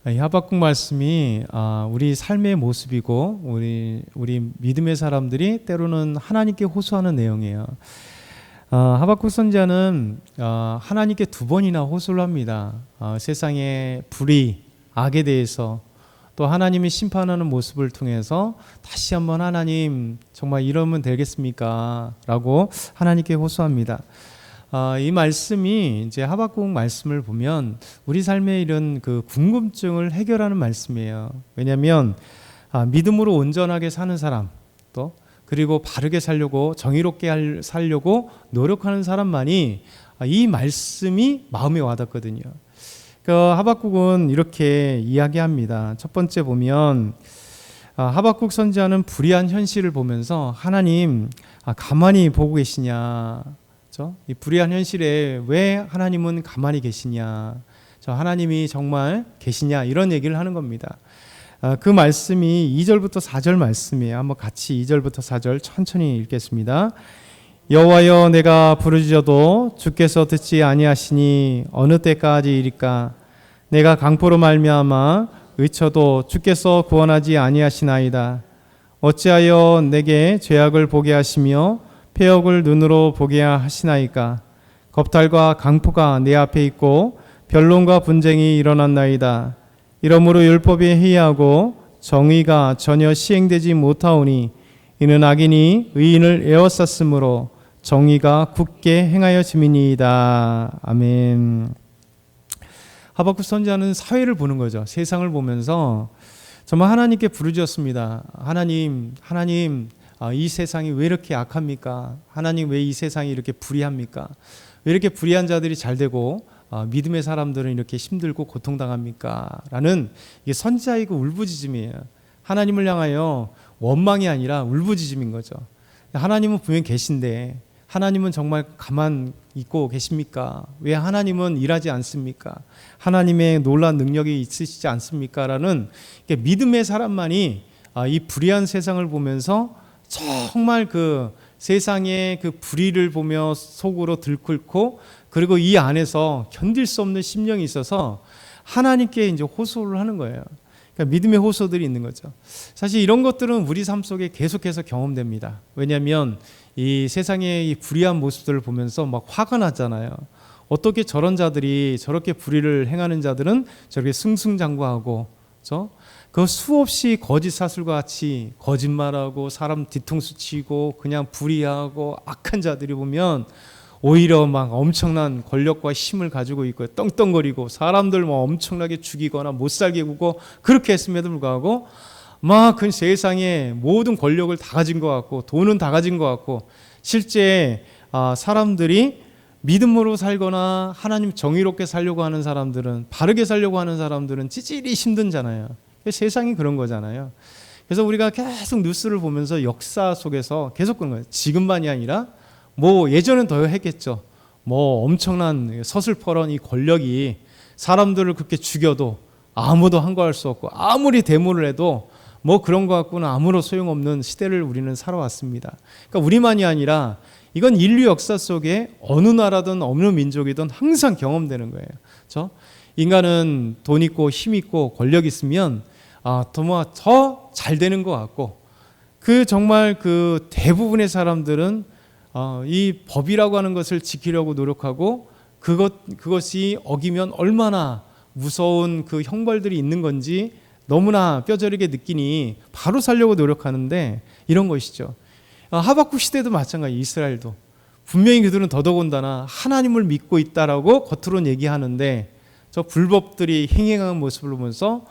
이 하박국 말씀이 우리 삶의 모습이고 우리 믿음의 사람들이 때로는 하나님께 호소하는 내용이에요. 하박국 선지자는 하나님께 2번이나 호소를 합니다. 세상의 불의, 악에 대해서 또 하나님이 심판하는 모습을 통해서 다시 한번 하나님 정말 이러면 되겠습니까? 라고 하나님께 호소합니다. 이 말씀이 이제 하박국 말씀을 보면 우리 삶의 이런 그 궁금증을 해결하는 말씀이에요. 왜냐하면 믿음으로 온전하게 사는 사람 또 그리고 바르게 살려고 정의롭게 살려고 노력하는 사람만이 이 말씀이 마음에 와닿거든요. 그 하박국은 이렇게 이야기합니다. 첫 번째 보면 하박국 선지자는 불의한 현실을 보면서 하나님 가만히 보고 계시냐, 이 불의한 현실에 왜 하나님은 가만히 계시냐, 하나님이 정말 계시냐 이런 얘기를 하는 겁니다. 그 말씀이 2절부터 4절 말씀이에요. 한번 같이 2절부터 4절 천천히 읽겠습니다. 여호와여 내가 부르짖어도 주께서 듣지 아니하시니 어느 때까지 이리까. 내가 강포로 말미암아 의쳐도 주께서 구원하지 아니하시나이다. 어찌하여 내게 죄악을 보게 하시며 폐역을 눈으로 보게 하시나이까. 겁탈과 강포가 내 앞에 있고 변론과 분쟁이 일어났나이다. 이러므로 율법이 해이하고 정의가 전혀 시행되지 못하오니 이는 악인이 의인을 에워쌌으므로 정의가 굳게 행하여짐이니이다. 아멘. 하박국 선지자는 사회를 보는 거죠. 세상을 보면서 정말 하나님께 부르짖었습니다. 하나님, 이 세상이 왜 이렇게 악합니까? 하나님, 왜 이 세상이 이렇게 불의합니까? 왜 이렇게 불의한 자들이 잘 되고 믿음의 사람들은 이렇게 힘들고 고통당합니까? 라는 이게 선지자의 그 울부짖음이에요. 하나님을 향하여 원망이 아니라 울부짖음인 거죠. 하나님은 분명히 계신데 하나님은 정말 가만 있고 계십니까? 왜 하나님은 일하지 않습니까? 하나님의 놀라운 능력이 있으시지 않습니까? 라는 믿음의 사람만이 이 불의한 세상을 보면서 정말 그 세상의 그 불의를 보며 속으로 들끓고 그리고 이 안에서 견딜 수 없는 심령이 있어서 하나님께 이제 호소를 하는 거예요. 그러니까 믿음의 호소들이 있는 거죠. 사실 이런 것들은 우리 삶 속에 계속해서 경험됩니다. 왜냐하면 이 세상의 이 불의한 모습들을 보면서 막 화가 나잖아요. 어떻게 저런 자들이 저렇게 불의를 행하는 자들은 저렇게 승승장구하고 그 수없이 거짓 사슬과 같이 거짓말하고 사람 뒤통수 치고 그냥 불의하고 악한 자들이 보면 오히려 막 엄청난 권력과 힘을 가지고 있고 떵떵거리고 사람들 뭐 엄청나게 죽이거나 못 살게 구고 그렇게 했음에도 불구하고 막 그 세상에 모든 권력을 다 가진 것 같고 돈은 다 가진 것 같고 실제 사람들이 믿음으로 살거나 하나님 정의롭게 살려고 하는 사람들은 바르게 살려고 하는 사람들은 찌질이 힘든잖아요. 세상이 그런 거잖아요. 그래서 우리가 계속 뉴스를 보면서 역사 속에서 계속 그런 거예요. 지금만이 아니라 뭐 예전엔 더 했겠죠. 뭐 엄청난 서슬퍼런 이 권력이 사람들을 그렇게 죽여도 아무도 항거할 수 없고 아무리 데모를 해도 뭐 그런 것 갖고는 아무런 소용없는 시대를 우리는 살아왔습니다. 그러니까 우리만이 아니라 이건 인류 역사 속에 어느 나라든 어느 민족이든 항상 경험되는 거예요. 그렇죠? 인간은 돈 있고 힘 있고 권력 있으면 더 잘 되는 것 같고 그 정말 그 대부분의 사람들은 이 법이라고 하는 것을 지키려고 노력하고 그것이 어기면 얼마나 무서운 그 형벌들이 있는 건지 너무나 뼈저리게 느끼니 바로 살려고 노력하는데 이런 것이죠. 하박국 시대도 마찬가지. 이스라엘도 분명히 그들은 더더군다나 하나님을 믿고 있다라고 겉으로는 얘기하는데 저 불법들이 행행하는 모습을 보면서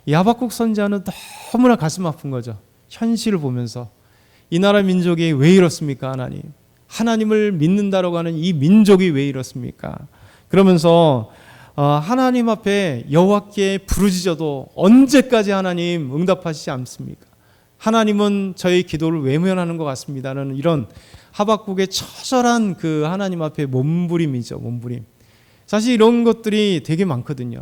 이 하박국 선지자는 너무나 가슴 아픈 거죠. 현실을 보면서 이 나라 민족이 왜 이렇습니까? 하나님을 믿는다라고 하는 이 민족이 왜 이렇습니까? 그러면서 하나님 앞에 여호와께 부르짖어도 언제까지 하나님 응답하시지 않습니까? 하나님은 저희 기도를 외면하는 것 같습니다라는 이런 하박국의 처절한 그 하나님 앞에 몸부림이죠. 몸부림. 사실 이런 것들이 되게 많거든요.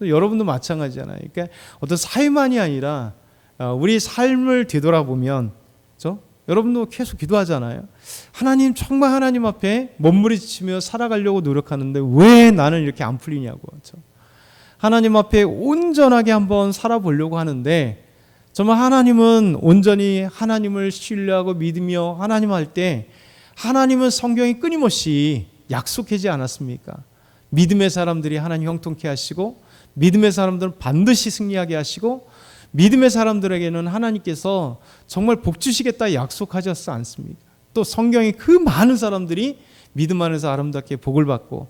여러분도 마찬가지잖아요. 그러니까 어떤 사회만이 아니라 우리 삶을 뒤돌아보면 그렇죠? 여러분도 계속 기도하잖아요. 하나님, 정말 하나님 앞에 몸부림치며 살아가려고 노력하는데 왜 나는 이렇게 안 풀리냐고. 그렇죠? 하나님 앞에 온전하게 한번 살아보려고 하는데, 정말 하나님은 온전히 하나님을 신뢰하고 믿으며 하나님 할 때, 하나님은 성경이 끊임없이 약속하지 않았습니까? 믿음의 사람들이 하나님 형통케 하시고, 믿음의 사람들은 반드시 승리하게 하시고, 믿음의 사람들에게는 하나님께서 정말 복 주시겠다 약속하셨지 않습니까? 또 성경에 그 많은 사람들이 믿음 안에서 아름답게 복을 받고,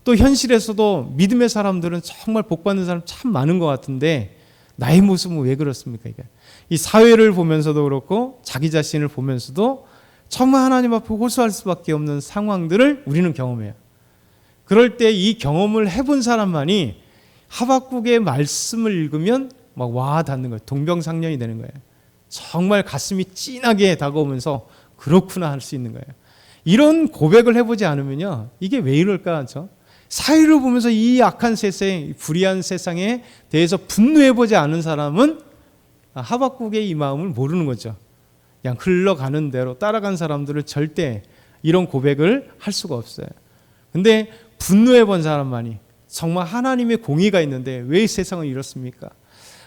또 현실에서도 믿음의 사람들은 정말 복 받는 사람 참 많은 것 같은데, 나의 모습은 왜 그렇습니까? 이게 이 사회를 보면서도 그렇고 자기 자신을 보면서도 정말 하나님 앞에 호소할 수밖에 없는 상황들을 우리는 경험해요. 그럴 때 이 경험을 해본 사람만이 하박국의 말씀을 읽으면 막 와 닿는 거예요. 동병상련이 되는 거예요. 정말 가슴이 찐하게 다가오면서 그렇구나 할 수 있는 거예요. 이런 고백을 해보지 않으면요, 이게 왜 이럴까 하죠? 사회를 보면서 이 악한 세상, 불의한 세상에 대해서 분노해보지 않은 사람은 하박국의 이 마음을 모르는 거죠. 그냥 흘러가는 대로 따라간 사람들을 절대 이런 고백을 할 수가 없어요. 근데 분노해본 사람만이 정말 하나님의 공의가 있는데 왜 이 세상은 이렇습니까?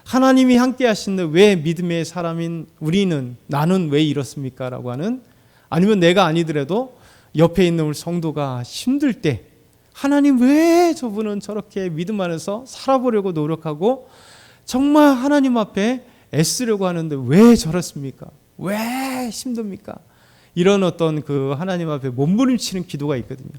하나님이 함께 하시는데 왜 믿음의 사람인 우리는, 나는 왜 이렇습니까? 라고 하는, 아니면 내가 아니더라도 옆에 있는 우리 성도가 힘들 때 하나님 왜 저분은 저렇게 믿음 안에서 살아보려고 노력하고 정말 하나님 앞에 애쓰려고 하는데 왜 저렇습니까? 왜 힘듭니까? 이런 어떤 그 하나님 앞에 몸부림치는 기도가 있거든요.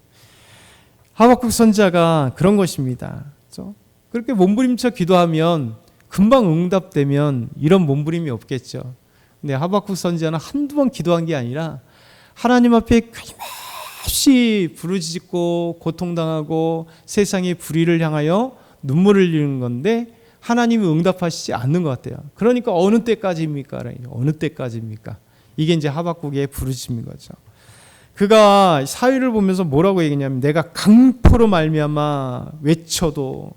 하박국 선지자가 그런 것입니다. 그렇죠? 그렇게 몸부림쳐 기도하면 금방 응답되면 이런 몸부림이 없겠죠. 근데 하박국 선지자는 한두 번 기도한 게 아니라 하나님 앞에 끊임없이 부르짖고 고통당하고 세상의 불의를 향하여 눈물을 흘리는 건데 하나님이 응답하시지 않는 것 같아요. 그러니까 어느 때까지입니까? 어느 때까지입니까? 이게 이제 하박국의 부르짖음인 거죠. 그가 사위를 보면서 뭐라고 얘기했냐면, 내가 강포로 말미암아 외쳐도,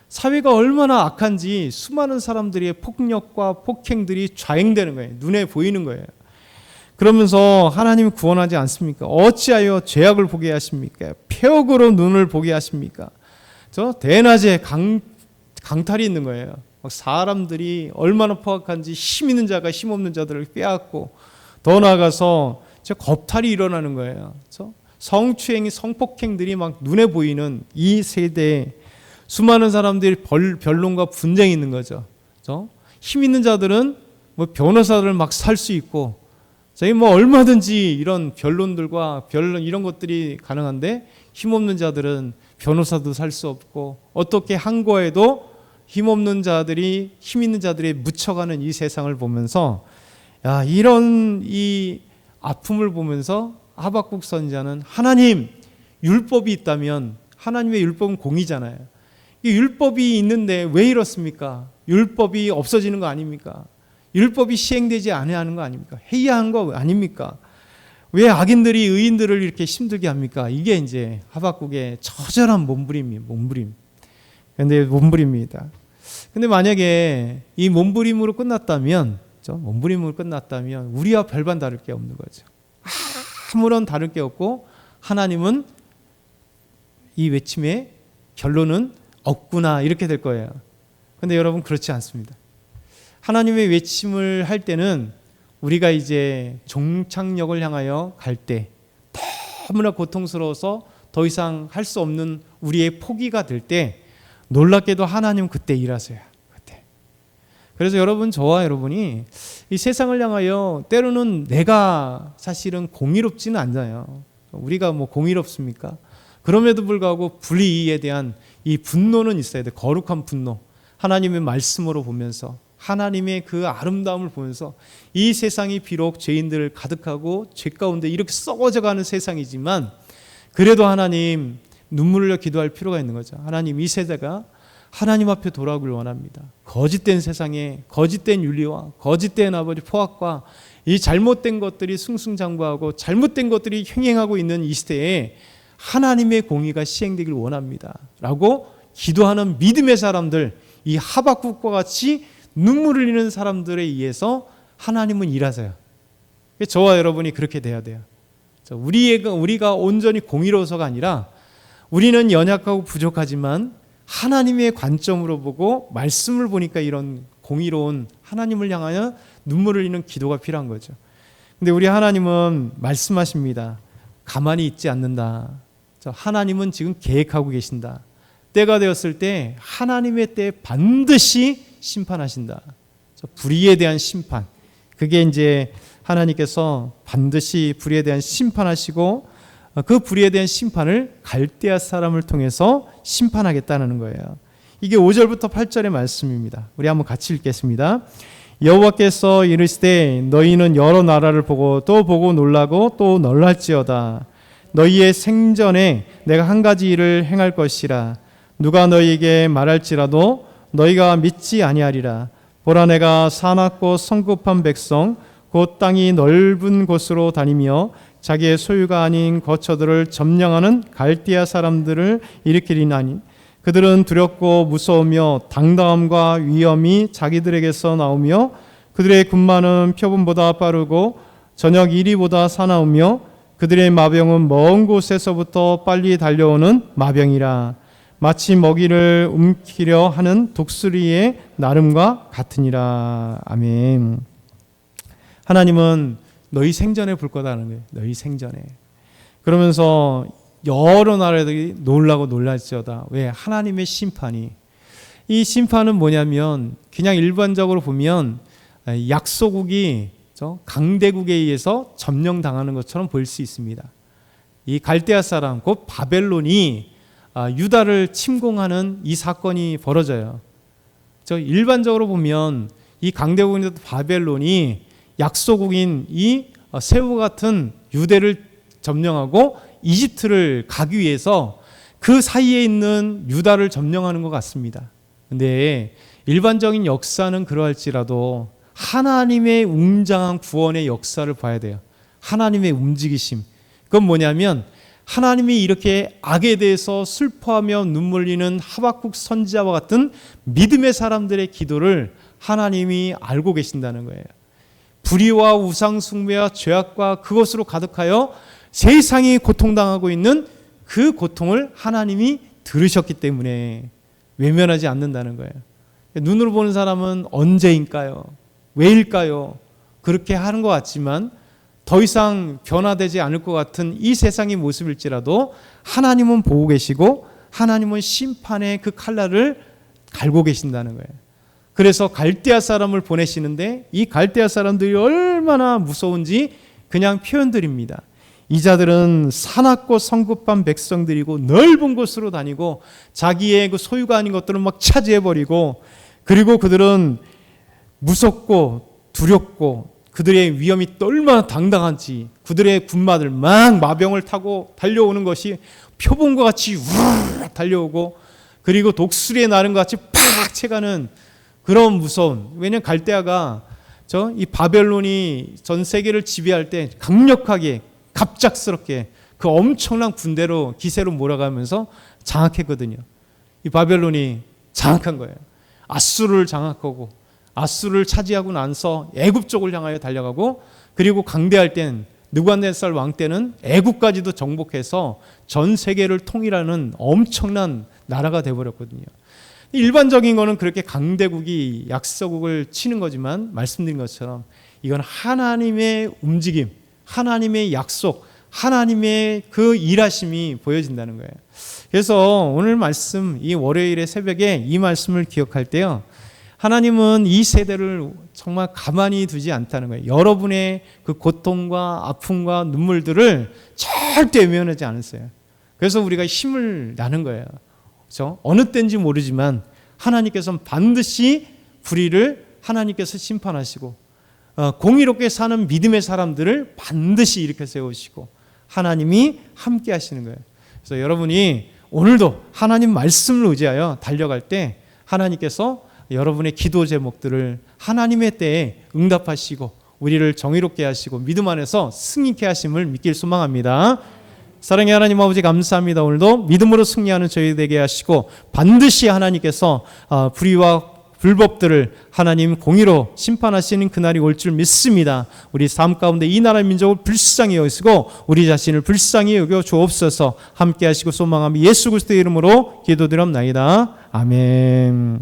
사회가 얼마나 악한지 수많은 사람들의 폭력과 폭행들이 좌행되는 거예요. 눈에 보이는 거예요. 그러면서 하나님이 구원하지 않습니까? 어찌하여 죄악을 보게 하십니까? 폐역으로 눈을 보게 하십니까? 대낮에 강탈이 있는 거예요. 사람들이 얼마나 포악한지 힘 있는 자가 힘 없는 자들을 빼앗고, 더 나아가서 겁탈이 일어나는 거예요. 성추행이, 성폭행들이 막 눈에 보이는 이 세대에 수많은 사람들이 변론과 분쟁이 있는 거죠. 힘 있는 자들은 뭐 변호사들을 막 살 수 있고, 뭐 얼마든지 이런 변론들과 변론 이런 것들이 가능한데, 힘없는 자들은 변호사도 살 수 없고, 어떻게 항거해도 힘없는 자들이 힘 있는 자들이 묻혀가는 이 세상을 보면서, 야, 이런 이 아픔을 보면서 하박국 선지자는, 하나님, 율법이 있다면, 하나님의 율법은 공의잖아요. 이 율법이 있는데 왜 이렇습니까? 율법이 없어지는 거 아닙니까? 율법이 시행되지 않아야 하는 거 아닙니까? 해야 하는 거 아닙니까? 왜 악인들이 의인들을 이렇게 힘들게 합니까? 이게 이제 하박국의 처절한 몸부림. 근데 몸부림입니다. 근데 만약에 이 몸부림으로 끝났다면, 우리와 별반 다를 게 없는 거죠. 아무런 다를 게 없고, 하나님은 이 외침의 결론은 없구나, 이렇게 될 거예요. 근데 여러분, 그렇지 않습니다. 하나님의 외침을 할 때는 우리가 이제 종착역을 향하여 갈 때 너무나 고통스러워서 더 이상 할 수 없는 우리의 포기가 될 때, 놀랍게도 하나님은 그때 일하세요. 그때. 그래서 여러분, 저와 여러분이 이 세상을 향하여 때로는 내가 사실은 공의롭지는 않아요. 우리가 뭐 공의롭습니까? 그럼에도 불구하고 불의에 대한 이 분노는 있어야 돼. 거룩한 분노. 하나님의 말씀으로 보면서, 하나님의 그 아름다움을 보면서, 이 세상이 비록 죄인들을 가득하고 죄 가운데 이렇게 썩어져가는 세상이지만, 그래도 하나님 눈물 흘려 기도할 필요가 있는 거죠. 하나님, 이 세대가 하나님 앞에 돌아오길 원합니다. 거짓된 세상에 거짓된 윤리와 거짓된 아버지 포악과 이 잘못된 것들이 승승장구하고 잘못된 것들이 횡행하고 있는 이 시대에 하나님의 공의가 시행되길 원합니다. 라고 기도하는 믿음의 사람들, 이 하박국과 같이 눈물 흘리는 사람들에 의해서 하나님은 일하세요. 저와 여러분이 그렇게 돼야 돼요. 우리가 온전히 공의로워서가 아니라, 우리는 연약하고 부족하지만 하나님의 관점으로 보고 말씀을 보니까 이런 공의로운 하나님을 향하여 눈물을 흘리는 기도가 필요한 거죠. 근데 우리 하나님은 말씀하십니다. 가만히 있지 않는다. 하나님은 지금 계획하고 계신다. 때가 되었을 때 하나님의 때에 반드시 심판하신다. 불의에 대한 심판. 그게 이제 하나님께서 반드시 불의에 대한 심판하시고 그 불의에 대한 심판을 갈대아 사람을 통해서 심판하겠다는 거예요. 이게 5절부터 8절의 말씀입니다. 우리 한번 같이 읽겠습니다. 여호와께서 이르시되 너희는 여러 나라를 보고 또 보고 놀라고 또 놀랄지어다. 너희의 생전에 내가 한 가지 일을 행할 것이라. 누가 너희에게 말할지라도 너희가 믿지 아니하리라. 보라 내가 사납고 성급한 백성 곧 땅이 넓은 곳으로 다니며 자기의 소유가 아닌 거처들을 점령하는 갈대아 사람들을 일으키리나니 그들은 두렵고 무서우며 당당함과 위엄이 자기들에게서 나오며 그들의 군마는 표범보다 빠르고 저녁 이리보다 사나우며 그들의 마병은 먼 곳에서부터 빨리 달려오는 마병이라. 마치 먹이를 움키려 하는 독수리의 나름과 같으니라. 아멘. 하나님은 너희 생전에 볼 거다는 거예요. 너희 생전에. 그러면서 여러 나라들이 놀라고 놀랄지어다. 왜? 하나님의 심판이. 이 심판은 뭐냐면 그냥 일반적으로 보면 약소국이 강대국에 의해서 점령당하는 것처럼 보일 수 있습니다. 이 갈대아 사람, 곧 바벨론이 유다를 침공하는 이 사건이 벌어져요. 일반적으로 보면 이 강대국인 바벨론이 약소국인 이 새우 같은 유대를 점령하고 이집트를 가기 위해서 그 사이에 있는 유다를 점령하는 것 같습니다. 그런데 일반적인 역사는 그러할지라도 하나님의 웅장한 구원의 역사를 봐야 돼요. 하나님의 움직이심. 그건 뭐냐면 하나님이 이렇게 악에 대해서 슬퍼하며 눈물 흘리는 하박국 선지자와 같은 믿음의 사람들의 기도를 하나님이 알고 계신다는 거예요. 불의와 우상숭배와 죄악과 그것으로 가득하여 세상이 고통당하고 있는 그 고통을 하나님이 들으셨기 때문에 외면하지 않는다는 거예요. 눈으로 보는 사람은 언제일까요? 왜일까요? 그렇게 하는 것 같지만 더 이상 변화되지 않을 것 같은 이 세상의 모습일지라도 하나님은 보고 계시고 하나님은 심판의 그 칼날을 갈고 계신다는 거예요. 그래서 갈대아 사람을 보내시는데 이 갈대아 사람들이 얼마나 무서운지 그냥 표현드립니다. 이 자들은 사납고 성급한 백성들이고 넓은 곳으로 다니고 자기의 그 소유가 아닌 것들을 막 차지해버리고 그리고 그들은 무섭고 두렵고 그들의 위험이 얼마나 당당한지 그들의 군마들 막 마병을 타고 달려오는 것이 표범과 같이 우르르 달려오고 그리고 독수리의 나름과 같이 팍 채가는 그런 무서운. 왜냐하면 갈대아가 이 바벨론이 전 세계를 지배할 때 강력하게 갑작스럽게 그 엄청난 군대로 기세로 몰아가면서 장악했거든요. 이 바벨론이 장악한 거예요. 아수르를 장악하고 아수르를 차지하고 나서 애굽 쪽을 향하여 달려가고 그리고 강대할 땐 느부갓네살 왕 때는 애굽까지도 정복해서 전 세계를 통일하는 엄청난 나라가 되어버렸거든요. 일반적인 거는 그렇게 강대국이 약소국을 치는 거지만 말씀드린 것처럼 이건 하나님의 움직임, 하나님의 약속, 하나님의 그 일하심이 보여진다는 거예요. 그래서 오늘 말씀, 이 월요일의 새벽에 이 말씀을 기억할 때요, 하나님은 이 세대를 정말 가만히 두지 않다는 거예요. 여러분의 그 고통과 아픔과 눈물들을 절대 외면하지 않으세요. 그래서 우리가 힘을 나는 거예요. 그렇죠? 어느 때인지 모르지만 하나님께서는 반드시 불의를 하나님께서 심판하시고 공의롭게 사는 믿음의 사람들을 반드시 일으켜 세우시고 하나님이 함께 하시는 거예요. 그래서 여러분이 오늘도 하나님 말씀을 의지하여 달려갈 때 하나님께서 여러분의 기도 제목들을 하나님의 때에 응답하시고 우리를 정의롭게 하시고 믿음 안에서 승리케 하심을 믿길 소망합니다. 사랑의 하나님 아버지 감사합니다. 오늘도 믿음으로 승리하는 저희 되게 하시고 반드시 하나님께서 불법들을 하나님 공의로 심판하시는 그날이 올 줄 믿습니다. 우리 삶 가운데 이 나라 민족을 불쌍히 여기시고 우리 자신을 불쌍히 여겨 주옵소서. 함께 하시고 소망하며 예수 그리스도의 이름으로 기도드립나이다. 아멘.